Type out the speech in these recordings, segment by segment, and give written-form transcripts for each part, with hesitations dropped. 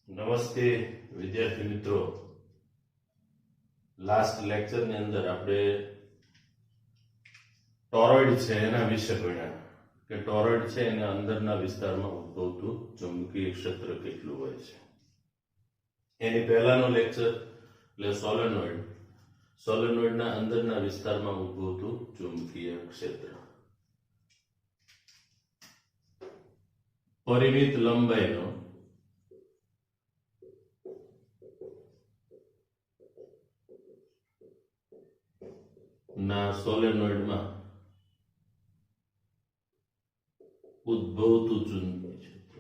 નમસ્તે વિદ્યાર્થી મિત્રો. લાસ્ટ લેક્ચર ની અંદર આપણે ટોરોઇડ છે એના વિશે ભણ્યા કે ટોરોઇડ છે એના અંદરના વિસ્તારમાં ઉદ્ભવતું ચુંબકીય ક્ષેત્ર કેટલું હોય છે. એની પહેલાનો લેક્ચર એટલે સોલેનોઇડના અંદરના વિસ્તારમાં ઉદ્ભવતું ચુંબકીય ક્ષેત્ર. પરિમિત લંબાઈનો ના સોલેનોઇડમાં ઉદ્ભવતું ચુંબકીય ક્ષેત્ર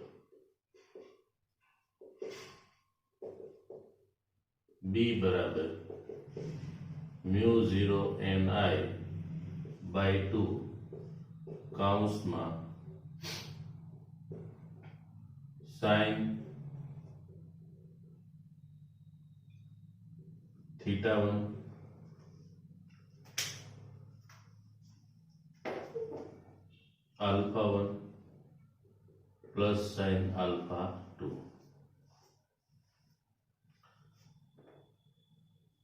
B બરાબર μ0 ni/2 કૌંસમાં sin θ1 α1 પ્લસ sin α2.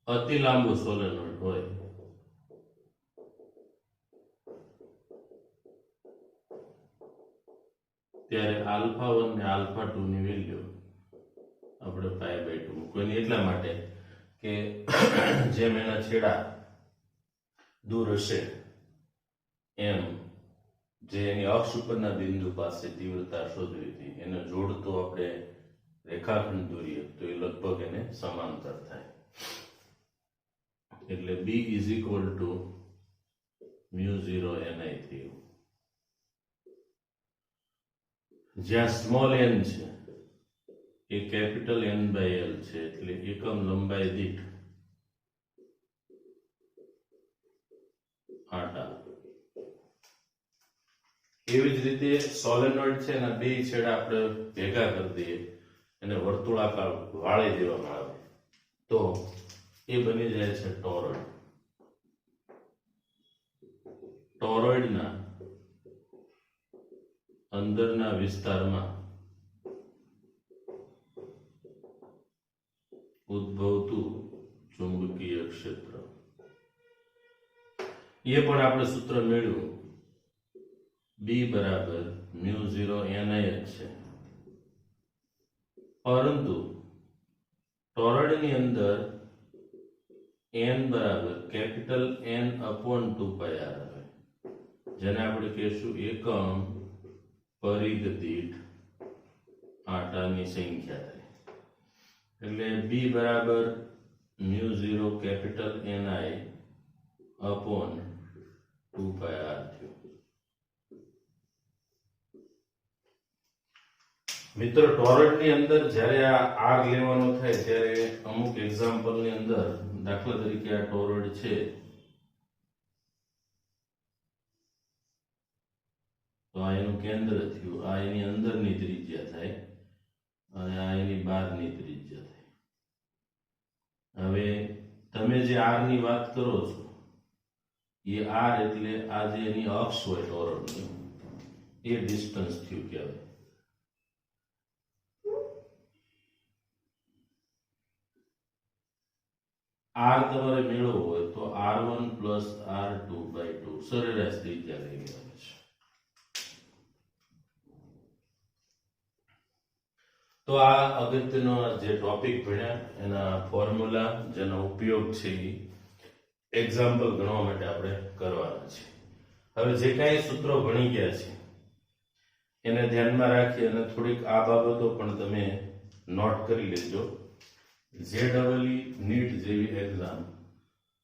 અતિ લાંબુ સોલેનોઇડ હોય ત્યારે α1 ને α2 ની વેલ્યુ આપણે π/2 મૂકવાની, એટલા માટે કે જેમ એના છેડા દૂર હશે એમ જે એની અક્ષ ઉપરના બિંદુ પાસે તીવ્રતા શોધવી હતી એને જોડતો આપણે રેખાખંડ દોરીએ તો એ લગભગ એને સમાંતર થાય. એટલે B = μ0 ni થયું. જ્યાં સ્મોલ n છે એ કેપિટલ N/L છે, એટલે એકમ લંબાઈ દીઠ આટા. એવી જ રીતે સોલેનોઇડ છે એના બે છેડા આપણે ભેગા કરી દઈએ અને વર્તુળાકાર વાળી દેવામાં આવે તો એ બની જાય છે ટોરોઇડ. ટોરોઇડના અંદરના વિસ્તારમાં ઉદ્ભવતું ચુંબકીય ક્ષેત્ર. એ પણ આપણે સૂત્ર મેળવ્યું, B બરાબર μ0 ni છે. પરંતુ ટોરોઇડની અંદર n બરાબર કેપિટલ N/2πr આવે, જેને આપણે કહીશું એકમ પરિઘ દીઠ આટાની સંખ્યા થાય. એટલે B બરાબર μ0 કેપિટલ Ni/2πr થયું. મિત્રો, ટોરોઇડની અંદર જ્યારે આ R લેવાનો થાય ત્યારે અમુક એક્ઝામ્પલની અંદર, દાખલા તરીકે આ ટોરોઇડ છે તો આ એનું કેન્દ્ર થયું, આ એની અંદરની ત્રિજ્યા થાય અને આ એની બહારની ત્રિજ્યા થાય. હવે તમે જે R ની વાત કરો છો એ R એટલે આ જે એની અક્ષ હોય ટોરોઇડની એ ડિસ્ટન્સ થયું કહેવાય. R તમારે મેળવવો હોય તો R1 પ્લસ R2/2 સરેરાશ ત્રિજ્યા લઈ લેવાની છે. તો આ અગત્યનો જે ટોપિક ભણ્યા એના ફોર્મ્યુલા જેનો ઉપયોગ છે એ એક્ઝામ્પલ ગણવા માટે આપણે કરવાના છે. હવે જે કાંઈ સૂત્રો ભણી ગયા છે એને ધ્યાનમાં રાખી અને થોડીક આ બાબતો પણ તમે નોટ કરી લેજો. JEE નીટ જેવી એક્ઝામ,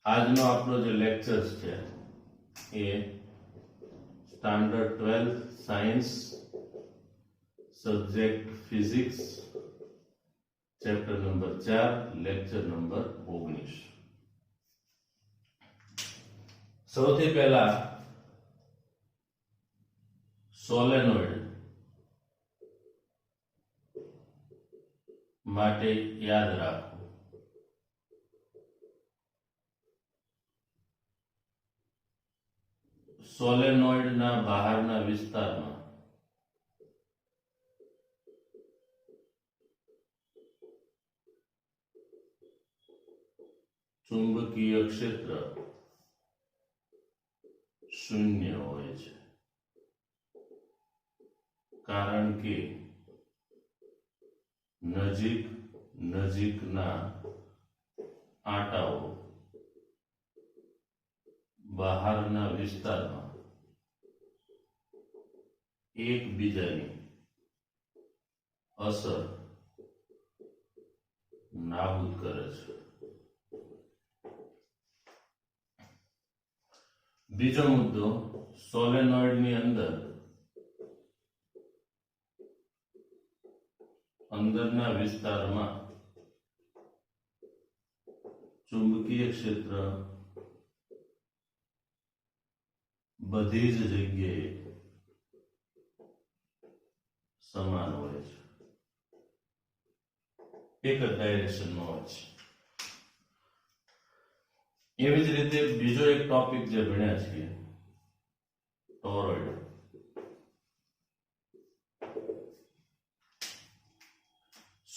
આજનો આપણો જે લેક્ચર્સ છે એ standard 12 science subject physics chapter number 4 lecture number 19. સૌથી પહેલા સોલેનોઇડ માટે યાદ રાખો, સોલેનોઇડના બહારના વિસ્તારમાં ચુંબકીય ક્ષેત્ર શૂન્ય હોય છે, કારણ કે નજીકના આંટાઓ બહારના વિસ્તારમાં એકબીજાની અસર નાબૂદ કરે છે. બીજો મુદ્દો, સોલેનોઇડની અંદરના વિસ્તારમાં ચુંબકીય ક્ષેત્ર બધી જ જગ્યાએ સમાન હોય છે, એક જ ડાયરેક્શનમાં હોય છે. એવી જ રીતે બીજો એક ટોપિક જે ભણ્યા છીએ, ટોરોઇડ.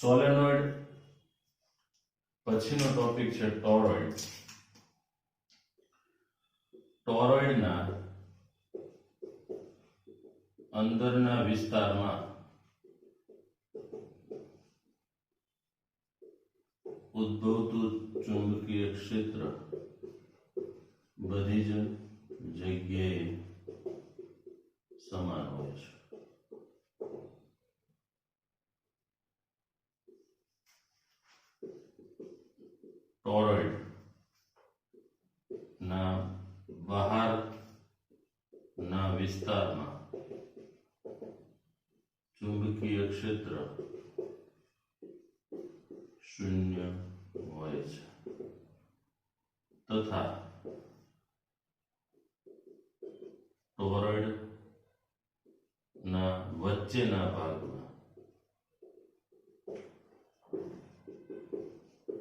સોલેનોઇડ પછીનો ટોપિક છે ટોરોઇડ. ટોરોઇડના અંદરના વિસ્તારમાં ઉદ્ભવતું ચુંબકીય ક્ષેત્ર બધી જ જગ્યાએ સમાન હોય છે. ટોરોઇડ ના બહારના વિસ્તારમાં ચુંબકીય ક્ષેત્ર શૂન્ય હોય છે, તથા ટોરોઇડ ના વચ્ચેના ભાગમાં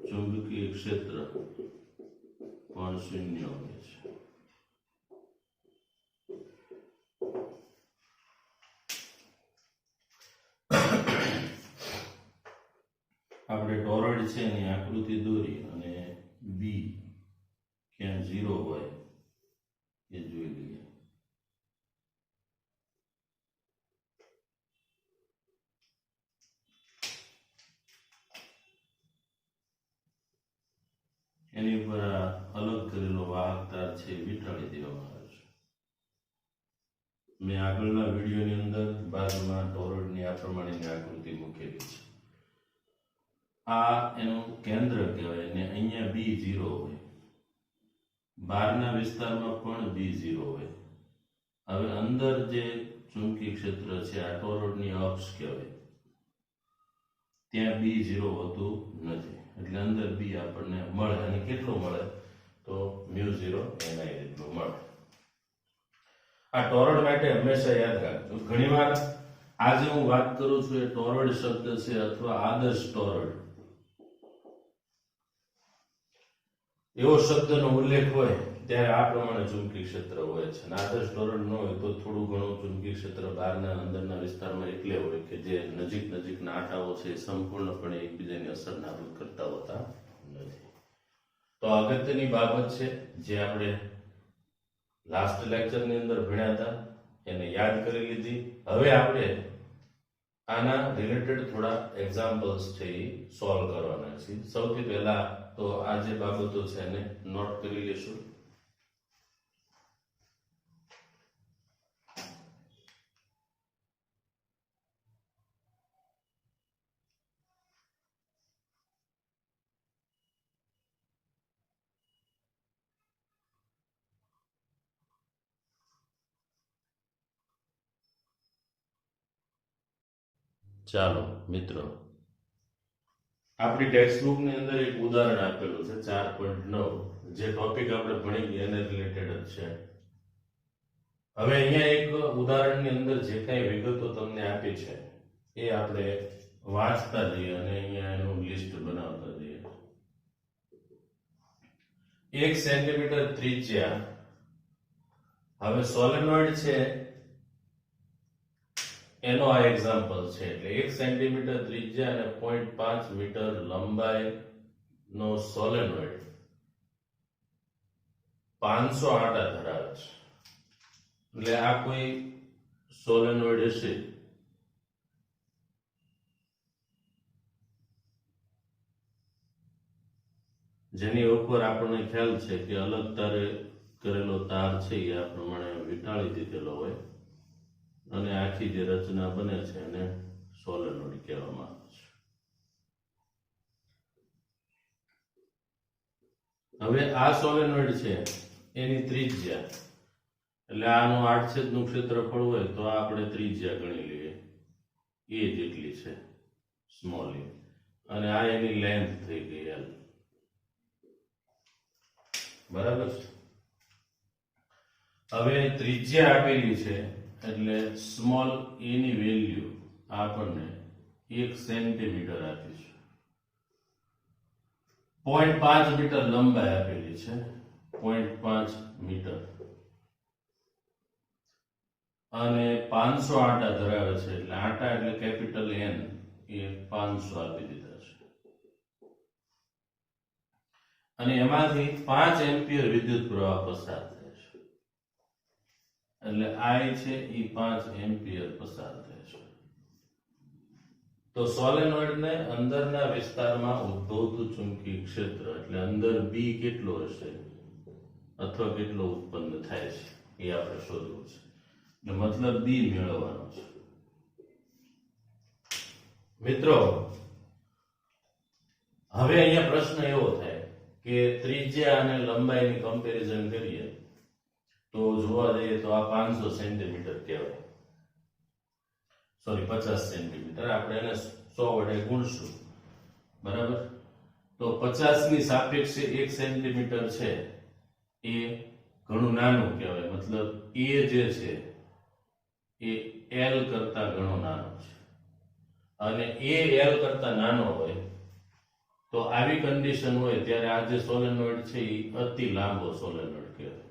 ચુંબકીય ક્ષેત્ર પણ શૂન્ય હોય છે. આપણે ટોરોઇડ છે એની આકૃતિ દોરી અને બી ક્યાં 0 હોય એ જોઈ લઈએ. એની ઉપર અલગ કરેલો વાહક તાર છે વીંટાળી દેવામાં આવે છે. મેં આગળના વિડીયોની અંદર બાજુમાં ટોરોઇડની આ પ્રમાણેની આકૃતિ મૂકેલી છે. આ એનું કેન્દ્ર કહેવાય અને અહીંયા B0 હોય, બહારના વિસ્તારમાં પણ B0 હોય. હવે અંદર જે ચુંબકીય ક્ષેત્ર છે આ ટોરોઇડની અક્ષ કહેવાય, ત્યાં B0 હોતું નથી, એટલે અંદર B આપણને મળે. અને કેટલું મળે તો μ0 NI જેટલું મળે. આ ટોરોઇડ માટે હંમેશા યાદ રાખજો. ઘણીવાર આજે હું વાત કરું છું એ ટોરોઇડ શબ્દ છે અથવા આદર્શ ટોરોઇડ એવો શબ્દનો ઉલ્લેખ હોય ત્યારે આ પ્રમાણે ચુંબકીય ક્ષેત્ર હોય છે. આદર્શ ટોરોઇડ ન હોય તો થોડું ઘણું ચુંબકીય ક્ષેત્ર બહારના અંદરના વિસ્તારમાં એટલે હોય કે જે નજીકના આંટાઓ છે એ સંપૂર્ણપણે એકબીજાની અસર નાબૂદ કરતા હોતા નથી. તો અગત્યની બાબત છે જે આપણે લાસ્ટ લેક્ચરની અંદર ભણ્યા હતા એને યાદ કરી લીધી. હવે આપણે આના રિલેટેડ થોડા એક્ઝામ્પલ્સ છે એ સોલ્વ કરવાના છે. સૌથી પહેલા તો આ જે બાબતો છે એને નોટ કરી લેશું. ચાલો મિત્રો, આપણી ટેક્સ્ટબુક ની અંદર એક ઉદાહરણ આપેલું છે 4.9 જે ટોપિક આપણે ભણી ગયા એને રિલેટેડ જ છે. હવે અહીંયા એક ઉદાહરણની અંદર જે કાંઈ વિગતો તમને આપી છે એ આપણે વાંચતા જઈએ અને અહીંયા એનું લિસ્ટ બનાવતા જઈએ. 1 સેન્ટીમીટર ત્રિજ્યા. હવે સોલેનોઇડ છે એનો આ એક્ઝામ્પલ છે. એટલે 1 સેન્ટીમીટર ત્રિજ્યા અને 0.5 મીટર લંબાઈ નો સોલેનોઇડ 500 આટા ધરાવે છે, એટલે આ કોઈ સોલેનોઇડ હશે જેની ઉપર આપણને ખ્યાલ છે કે અલગ તારે કરેલો તાર છે એ આ પ્રમાણે વીંટાળી દીધેલો હોય અને આખી જે રચના બને છે એને સોલેનોઇડ કહેવામાં આવે છે. હવે આ સોલેનોઇડ છે એની ત્રિજ્યા, એટલે આનું આડછેદનું ક્ષેત્રફળ હોય તો આપણે ત્રિજ્યા ગણી લઈએ એ જેટલી છે સ્મોલ એ, અને આ એની લેન્થ થઈ ગઈ L. બરાબર છે. હવે ત્રિજ્યા આપેલી છે એટલે સ્મોલ એ ની વેલ્યુ આપણને 1 સેન્ટીમીટર આપી છે. 0.5 મીટર લંબાઈ આપેલી છે, 0.5 મીટર, અને 500 આટા ધરાવે છે, એટલે આટા એટલે કેપિટલ N એ 500 આપી દીધા છે, અને એમાંથી 5 એમ્પિયર વિદ્યુત પ્રવાહ પસાર થાય છે, એટલે I છે એ 5 એમ્પિયર પસાર થાય છે. તો સોલેનોઇડને અંદરના વિસ્તારમાં ઉદ્ભવતું ચુંબકીય ક્ષેત્ર એટલે અંદર B કેટલો હશે અથવા કેટલો ઉત્પન્ન થાય છે એ આપણે શોધવું છે, એટલે મતલબ B મેળવવાનો છે. મિત્રો હવે અહીંયા પ્રશ્ન એવો થાય કે ત્રિજ્યા અને લંબાઈની કમ્પેરિઝન કરીએ તો જોવા જઈએ તો આ 500 સેન્ટીમીટર કહેવાય, સોરી 50 સેન્ટીમીટર, આપણે એને 100 વડે ગુણશું. બરાબર, તો 50 ની સાપેક્ષે 1 સેન્ટીમીટર છે એ ઘણું નાનું કહેવાય, મતલબ એ જે છે એ L કરતા ઘણો નાનો છે, અને એ L કરતા નાનો હોય તો આવી કન્ડિશન હોય ત્યારે આ જે સોલેનોઇડ છે એ અતિ લાંબો સોલેનોઇડ કહેવાય.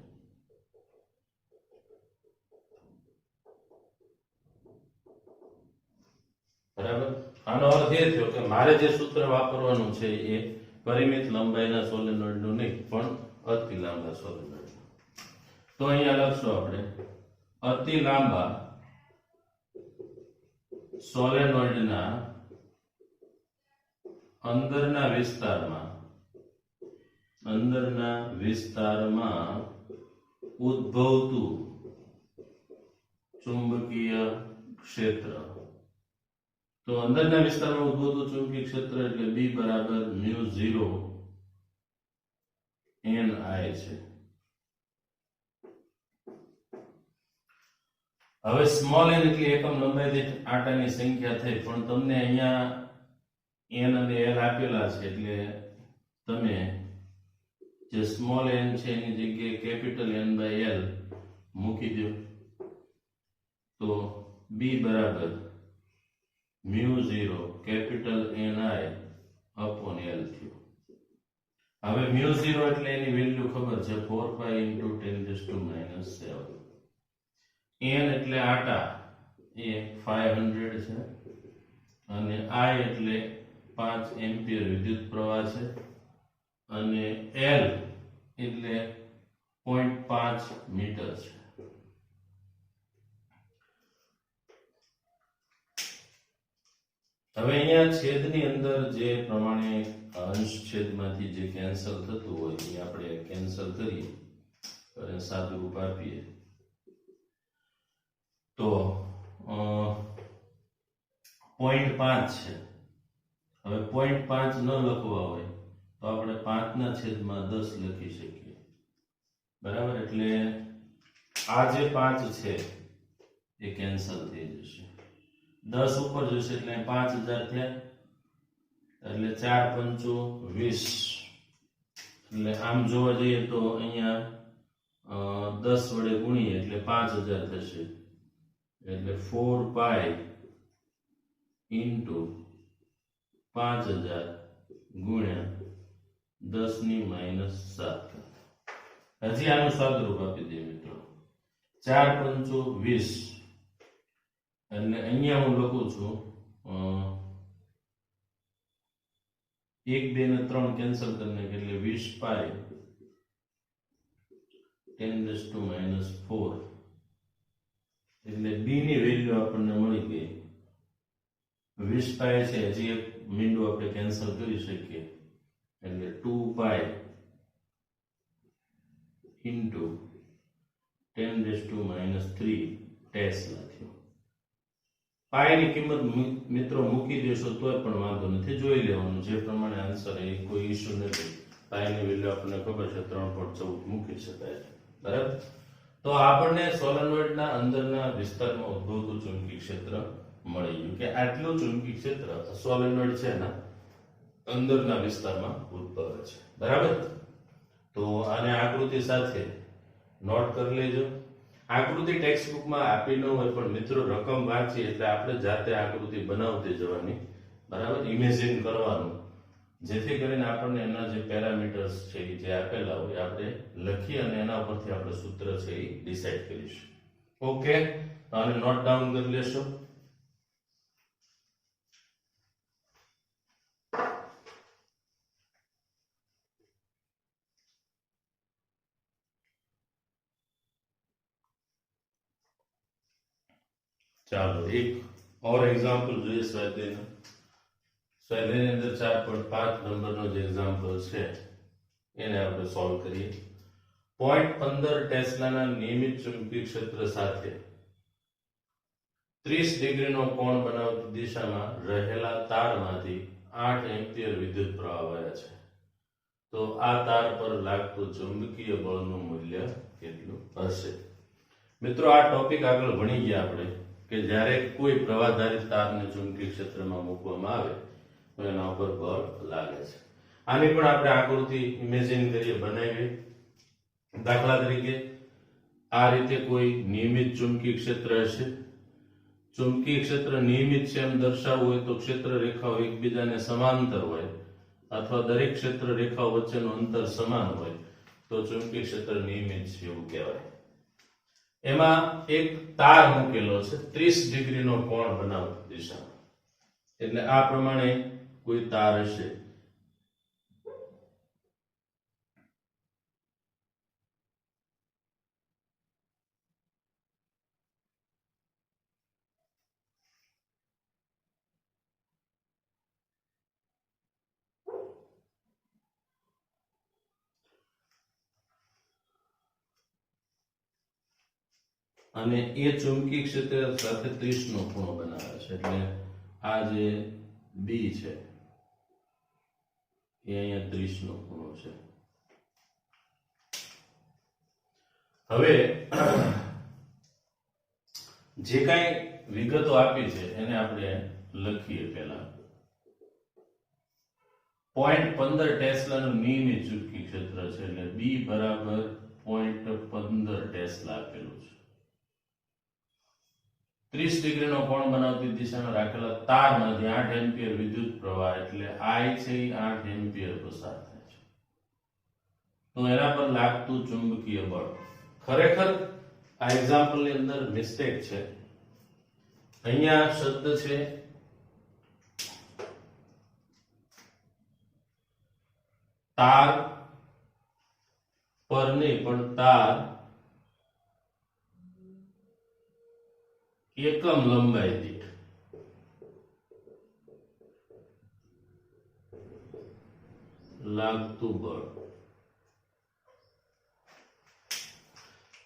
બરાબર, આનો અર્થ એ થયો કે મારે જે સૂત્ર વાપરવાનું છે એ પરિમિત લંબાઈના સોલેનોઇડનું નહીં પણ અતિ લાંબા સોલેનોઇડ. તો અહીંયા લખશું આપણે અતિ લાંબા સોલેનોઇડના અંદરના વિસ્તારમાં ઉદ્ભવતું ચુંબકીય ક્ષેત્ર. તો અંદરના વિસ્તારમાં ઉદ્ભવતું ચુંબકીય ક્ષેત્ર એટલે B બરાબર μ0 Ni છે. હવે સ્મોલ n એટલે એકમ લંબાઈ દીઠ આટાની સંખ્યા થઈ, પણ તમને અહીંયા n અને l આપેલા છે એટલે તમે જે સ્મોલ n છે એની જગ્યાએ કેપિટલ N/L મૂકી દો તો B બરાબર μ0 કેપિટલ Ni upon L થયું. હવે μ0 એટલે એની વેલ્યુ ખબર છે 4 pi into 10⁻⁷. n એટલે આટા એ 500 છે, અને I એટલે 5 એમ્પિયર વિદ્યુત પ્રવાહ છે, અને L એટલે 0.5 મીટર છે. હવે અહીંયા છેદની અંદર જે પ્રમાણે અંશ છેદમાંથી જે કેન્સલ થતું હોય એ આપણે કેન્સલ કરીએ અને સાદું રૂપ આપીએ તો 0.5 છે. હવે 0.5 ન લખવા હોય તો આપણે 5/10 લખી શકીએ. બરાબર, એટલે આ જે 5 છે એ કેન્સલ થઈ જશે, 10 ઉપર જશે એટલે 5000 થયા, એટલે 4 × 5 = 20. એટલે આમ જોવા જઈએ તો અહીંયા 10 વડે ગુણીએ એટલે 5000 થશે, એટલે 4 pi into 5000 ગુણ્યા 10⁻⁷. હજી આનું સાદુરૂપ આપી દઈએ મિત્રો, 4 × 20, એટલે અહીંયા હું લખું છું 1 2 ને 3 કેન્સલ કરીને એટલે 20 pi 10⁻⁴ એટલે b ની વેલ્યુ આપણને મળી ગઈ 20 પાય છે, હજી એક મીંડું આપણે કેન્સલ કરી શકીએ એટલે 2 પાય ઇન્ટુ 10⁻³ ટેસ્લા થયો. પાયની કિંમત મિત્રો મૂકી દેશો તોય પણ વાંધો નથી, જોઈ લેવાનું જે પ્રમાણે આન્સર એ કોઈ ઇશ્યુ નથી. પાયની વેલ્યુ આપણને ખબર છે 3.14 મૂકી શકાય છે, બરાબર. તો આપણને સોલેનોઇડના અંદરના વિસ્તારમાં ઉદ્ભવતું ચુંબકીય ક્ષેત્ર મળી ગયું કે આટલું ચુંબકીય ક્ષેત્ર સોલેનોઇડ છે ને અંદરના વિસ્તારમાં ઉદ્ભવે છે, બરાબર. તો આને આકૃતિ સાથે નોટ કરી લેજો. આકૃતિ ટેક્સ્ટ બુકમાં આપી ન હોય પણ મિત્રો રકમ વાંચી એટલે આપણે જાતે આકૃતિ બનાવતી જવાની, બરાબર, ઇમેજિન કરવાનું, જેથી કરીને આપણને એના જે પેરામીટર્સ છે જે આપેલા હોય આપણે લખી અને એના ઉપરથી આપણે સૂત્ર છે એ ડિસાઈડ કરીશું. ઓકે, આને નોટ ડાઉન કરી લેશો. ચાલો એક और एग्जांपल જોઈએ સ્વાધ્યાયનો. સ્વાધ્યાયની અંદર 4.5 નંબરનો જે એક્ઝામ્પલ છે એને આપણે સોલ્વ કરીએ. 0.15 ટેસ્લાના નિયમિત ચુંબકીય ક્ષેત્ર સાથે 30 ડિગ્રીનો કોણ બનાવતી દિશામાં રહેલા તારમાંથી 8 એમ્પિયર વિદ્યુત પ્રવાહ વહે છે. તો આ તાર પર લાગતું ચુંબકીય બળનું મૂલ્ય કેટલું હશે? મિત્રો આ ટોપિક આગળ ભણી ગયા આપણે કે જ્યારે કોઈ પ્રવાહધારી તારને ચુંબકીય ક્ષેત્રમાં મૂકવામાં આવે તો એના ઉપર બળ લાગે છે. આની પણ આપણે આકૃતિ ઇમેજિન કરીએ, બનાવીએ. દાખલા તરીકે આ રીતે કોઈ નિયમિત ચુંબકીય ક્ષેત્ર હશે. ચુંબકીય ક્ષેત્ર નિયમિત છે એમ દર્શાવવું હોય તો ક્ષેત્ર રેખાઓ એકબીજાને સમાંતર હોય અથવા દરેક ક્ષેત્ર રેખાઓ વચ્ચેનું અંતર સમાન હોય તો ચુંબકીય ક્ષેત્ર નિયમિત છે એવું કહેવાય. એમાં એક તાર મૂકેલો છે 30 ડિગ્રીનો કોણ બનાવતી દિશામાં, એટલે આ પ્રમાણે કોઈ તાર હશે. અને એ ચુંબકીય ક્ષેત્ર સાથે 30 નો ખૂણો બનાવે છે, એટલે આ જે બી છે એ અહીંયા 30 નો ખૂણો છે. હવે જે કાંઈ વિગતો આપી છે એને આપણે લખીએ. પહેલા 0.15 ટેસ્લાનું નિયમિત ચુંબકીય ક્ષેત્ર છે એટલે બી બરાબર 0.15 ટેસ્લા આપેલું છે. 30 ડિગ્રીનો કોણ બનાવતી દિશામાં રાખેલા તારમાંથી 8 એમ્પિયર વિદ્યુત પ્રવાહ એટલે I છે એ 8 એમ્પિયર પસાર થાય છે. તો એના પર લાગતું ચુંબકીય બળ, ખરેખર આ એક્ઝામ્પલ ની અંદર મિસ્ટેક છે. અહીંયા શબ્દ છે તાર પર નહીં પણ તાર એકમ લંબાઈ દીઠ. લાગતું બળ,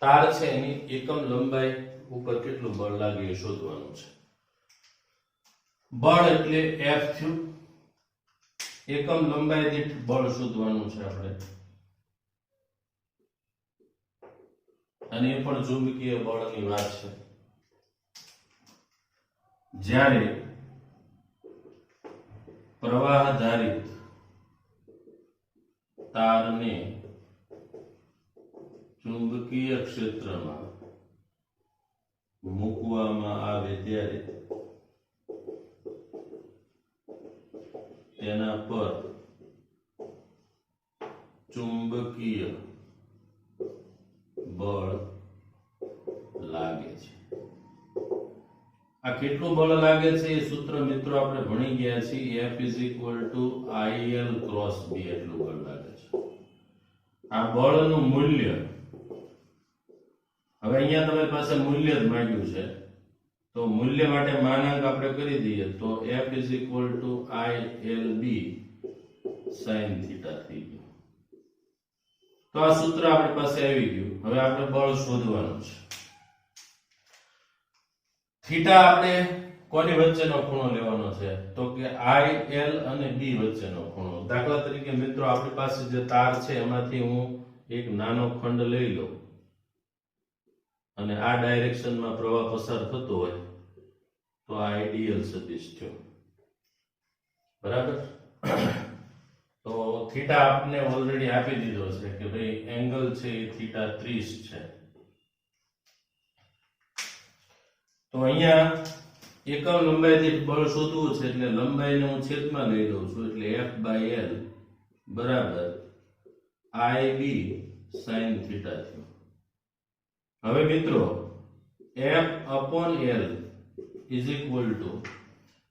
તાર છે એની એકમ લંબાઈ ઉપર કેટલું બળ લાગે એ શોધવાનું છે. બળ એટલે F થયું, એકમ લંબાઈ દીઠ બળ શોધવાનું છે આપણે, અને એ પણ ચુંબકીય બળની વાત છે. જ્યારે પ્રવાહ ધારિત તારને ચુંબકીય ક્ષેત્રમાં મૂકવામાં આવે ત્યારે તેના પર ચુંબકીય બળ લાગે છે. આ કેટલું બળ લાગે છે એ સૂત્ર મિત્રો આપણે ભણી ગયા છીએ. F = IL × B એટલું બળ લાગે છે. આ બળનું મૂલ્ય હવે અહીંયા તમારી પાસે મૂલ્ય જ માંગ્યું છે, તો મૂલ્ય માટે માનાંક આપણે કરી દઈએ તો f = ILB sin θ થઈ ગયું. તો આ સૂત્ર આપણી પાસે આવી ગયું. હવે આપણે બળ શોધવાનું છે. થીટા આપણે કોની વચ્ચેનો ખૂણો લેવાનો છે? તો કે IL અને B વચ્ચેનો ખૂણો. દાખલા તરીકે મિત્રો આપણી પાસે જે તાર છે એમાંથી હું એક નાનો ખંડ લઈ લઉં અને આ ડાયરેક્શનમાં પ્રવાહ પસાર થતો હોય તો આ આઈડિયલ સદિશ થયો. બરાબર? તો થીટા આપને ઓલરેડી આપી દીધો છે કે ભાઈ એંગલ છે એ થીટા 30 છે. તો અહીંયા એકમ લંબાઈ દીઠ બળ શોધવું છે એટલે લંબાઈને હું છેદમાં લઈ લઉં છું એટલે F/L બરાબર IB sin θ થયું. હવે મિત્રો F/L is equal to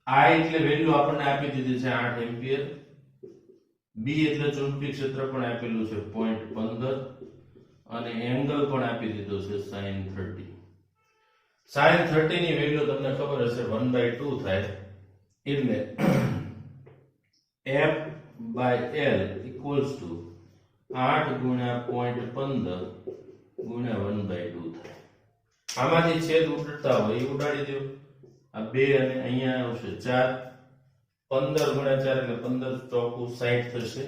I એટલે વેલ્યુ આપણને આપી દીધી છે 8 એમ્પિયર, B એટલે ચુંબકીય ક્ષેત્ર પણ આપેલું છે 0.15 અને એંગલ પણ આપી દીધો છે sin 30. sin 30 ની વેલ્યુ તમને ખબર હશે 1/2 થાય એટલે F/L equals to 8 ગુણ્યા 0.15 ગુણ્યા 1/2 થાય. આમાંથી છેદ ઉડતા હોય એ ઉડાડી દો. આ 2 અને અહીંયા આવશે 4. 15 ગુણ્યા 4 એટલે 15 ચોકુ 60 થશે.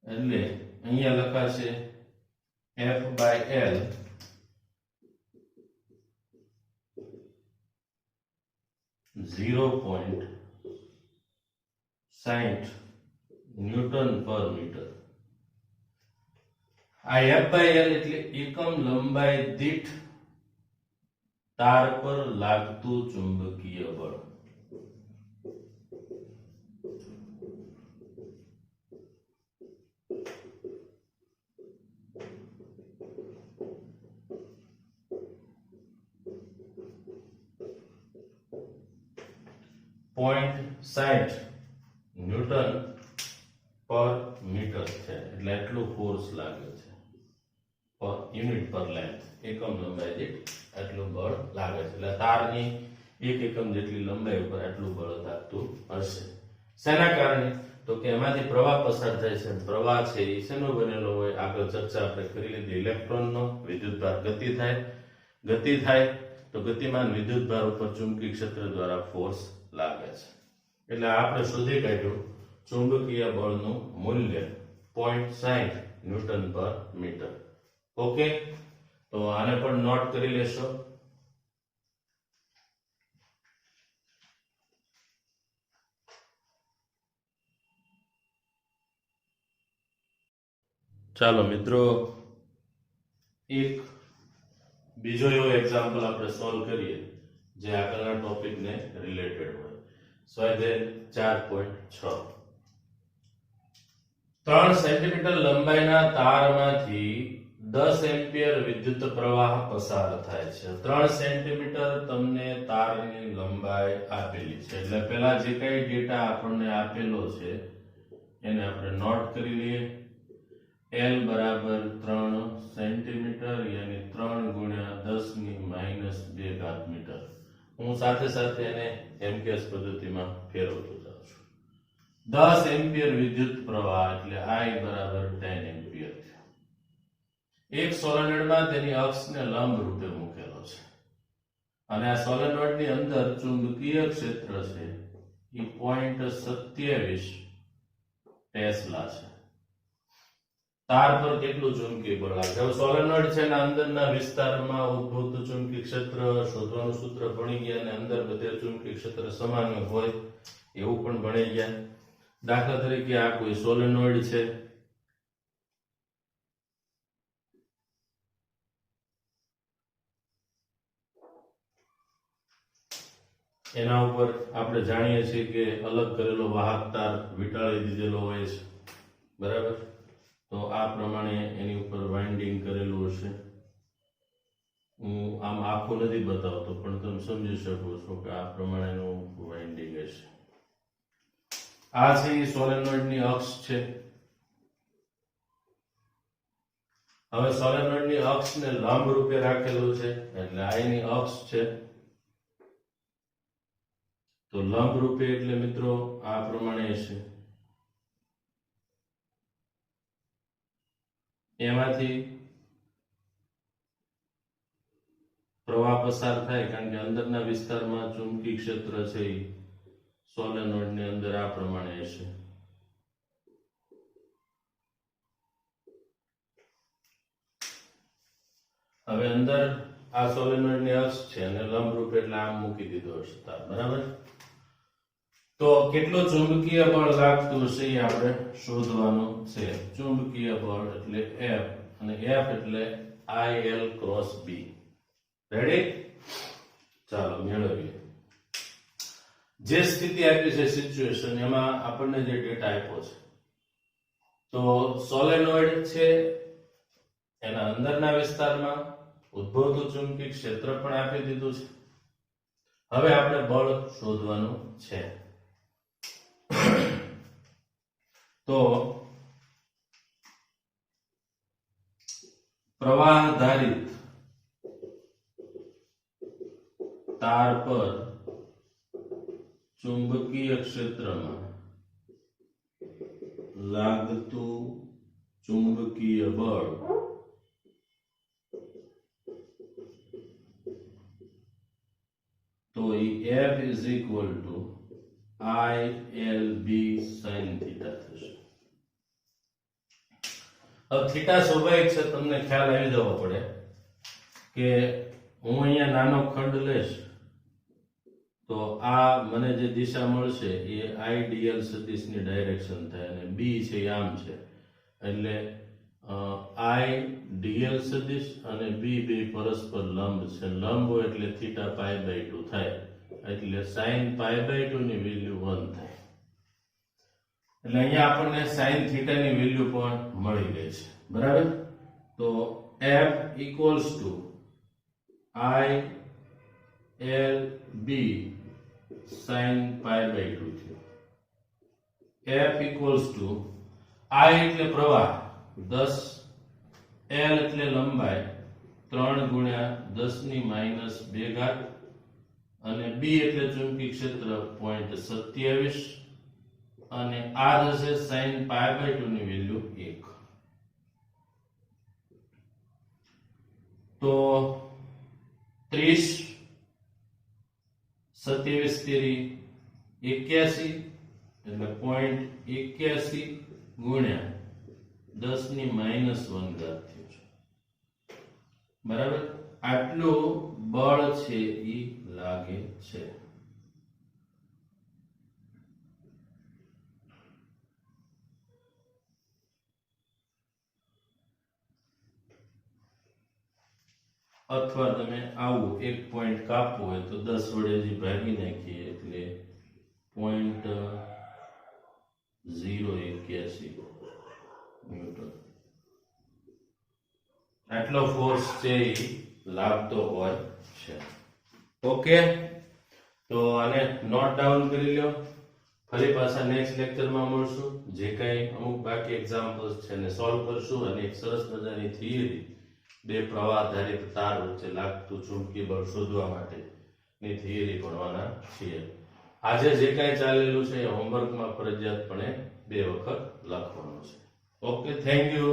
એટલે અહીંયા લખાશે F/L (0.60 ન્યૂટન પર મીટર. આ F/L એટલે એકમ લંબાઈ દીઠ તાર પર લાગતું ચુંબકીય બળ. .60 ન્યૂટન પર મીટર છે એટલે એટલું ફોર્સ લાગે છે પર યુનિટ પર લેન્થ. એકમ લંબાઈ દીઠ એટલું બળ લાગે છે એટલે તારની એક એકમ જેટલી લંબાઈ ઉપર એટલું બળ લાગતું હશે. શેના કારણે? તો કે એમાંથી પ્રવાહ પસાર થાય છે. પ્રવાહ છે એ શેનો બનેલો હોય? આગળ ચર્ચા આપણે કરી લીધી ઇલેક્ટ્રોનનો. વિદ્યુતભાર ગતિ થાય તો ગતિમાન વિદ્યુતભાર ઉપર ચુંબકીય ક્ષેત્ર દ્વારા ફોર્સ લાગે છે. એટલે આપણે શોધી કાઢ્યું ચુંબકીય બળનું મૂલ્ય 0.60 ન્યૂટન પર મીટર. ઓકે, તો આને પણ નોટ કરી લેશો. ચાલો મિત્રો, એક બીજો એવો એક્ઝામ્પલ આપણે સોલ્વ કરીએ જે આગળના ટોપિકને રિલેટેડ હોય. સ્વાધ્યાય 4.6. 3 સેન્ટીમીટર લંબાઈના તારમાંથી 10 એમ્પિયર વિદ્યુત પ્રવાહ પસાર થાય છે. 3 સેન્ટીમીટર તમને તારની લંબાઈ આપેલી છે. એટલે પહેલા જે કઈ ડેટા આપણને આપેલો છે એને આપણે નોટ કરી લઈએ. L બરાબર 3 સેન્ટીમીટર યાની 3 ગુણ્યા 10⁻² મીટર. હું સાથે સાથે એને એમ્પિયર્સ પદ્ધતિમાં ફેરવતો જાઉં છું. 10 એમ્પિયર વિદ્યુત પ્રવાહ એટલે I બરાબર 10 એમ્પિયર. એક સોલેનોઇડમાં તેની અક્ષને લંબ રૂપે મૂકેલો છે અને આ સોલેનોઇડની અંદર ચુંબકીય ક્ષેત્ર છે એ 0.27 ટેસ્લા છે. તાર પર કેટલું ચુંબકીય બળ લાગે? હવે સોલેનોઇડ છે ને અંદરના વિસ્તારમાં ઉદ્ભવતું ચુંબકીય ક્ષેત્ર શોધવાનું સૂત્ર ભણી ગયા અને અંદર બધે ચુંબકીય ક્ષેત્ર સમાન હોય એવું પણ ભણી ગયા. દાખલા તરીકે આ કોઈ સોલેનોઇડ છે. એના ઉપર આપણે જાણીએ છીએ કે અલગ કરેલો વાહક તાર વીંટાળી દીધેલો હોય છે. બરાબર? તો આ પ્રમાણે એની ઉપર વાઇન્ડિંગ કરેલું હશે. હું આમ આખું નથી બતાવતો પણ તમે સમજી શકો છો કે આ પ્રમાણેનું વાઇન્ડિંગ હશે. આ છે એ સોલેનોઇડની અક્ષ છે હવે સોલેનોઇડની અક્ષને લંબ રૂપે રાખેલું છે એટલે I ની અક્ષ છે, તો લંબ રૂપે એટલે મિત્રો આ પ્રમાણે છે. એમાંથી પ્રવાહ પસાર થાય કારણ કે અંદરના વિસ્તારમાં ચુંબકીય ક્ષેત્ર છે એ સોલેનોઇડની અંદર આ પ્રમાણે છે. હવે અંદર આ સોલેનોઇડની અક્ષ છે અને લંબ રૂપે એટલે આમ મૂકી દીધો હશે તાર, બરાબર. તો કેટલું ચુંબકીય બળ લાગતું હશે એ આપણે શોધવાનું છે. ચુંબકીય બળ એટલે F અને F એટલે IL ક્રોસ B. રેડી? ચાલો મેળવીએ. જે સ્થિતિ આપી છે સિચ્યુએશન એમાં આપણને જે ડેટા આપ્યો છે, તો સોલેનોઇડ છે એના અંદરના વિસ્તારમાં ઉદ્ભવતું ચુંબકીય ક્ષેત્ર પણ આપી દીધું છે. હવે આપણે બળ શોધવાનું છે. તો પ્રવાહ આધારિત તાર પર ચુંબકીય ક્ષેત્રમાં લાગતું ચુંબકીય બળ તો F is equal to ILB sin theta થશે. હવે થીટા સ્વાભાવિક છે, તમને ખ્યાલ આવી જવો પડે કે હું અહીંયા નાનો ખંડ લઈશ તો આ મને જે દિશા મળશે એ આઈડીએલ સદિશની ડાયરેક્શન થાય અને બી છે આમ છે એટલે આઈડીએલ સદિશ અને બી બે પરસ્પર લંબ છે. લંબ હોય એટલે થીટા π/2 થાય એટલે sin π/2 ની વેલ્યુ 1 થાય. એટલે અહીંયા આપણને sin થીટા ની વેલ્યુ પણ મળી ગઈ છે, બરાબર. તો F equals to ILB sin π/2 થયું. F equals to I એટલે પ્રવાહ 10, L એટલે લંબાઈ 3 ગુણ્યા 10⁻²² અને B એટલે ચુંબકીય ક્ષેત્ર 0.27 અને આ થશે sin π/2 ની વેલ્યુ 1. તો 30 27 તેરી 81 એટલે 0.81 ગુણ્યા 10⁻1² થયું છે, બરાબર. આટલું બળ છે ઈ લાગે છે. અથવા તમે આવું એક પોઈન્ટ કાપવો હોય તો 10 વડે જે ભાગી નાખીએ એટલે 0.081 ન્યૂટન આટલો ફોર્સ છે એ લાગતો હોય છે. ઓકે, તો આને નોટ ડાઉન કરી લો. ફરી પાછા નેક્સ્ટ લેક્ચરમાં મળશું. જે કંઈ અમુક બાકી એક્ઝામ્પલ્સ છે એને સોલ્વ કરશું અને એક સરસ મજાની થિયરી બે પ્રવાહ આધારિત તાર વચ્ચે લાગતું ચુંબકીય બળ શોધવા માટેની થિયરી ભણવાના છીએ. આજે જે કાંઈ ચાલેલું છે એ હોમવર્કમાં ફરજિયાતપણે 2 વખત લખવાનું છે. Okay, thank you.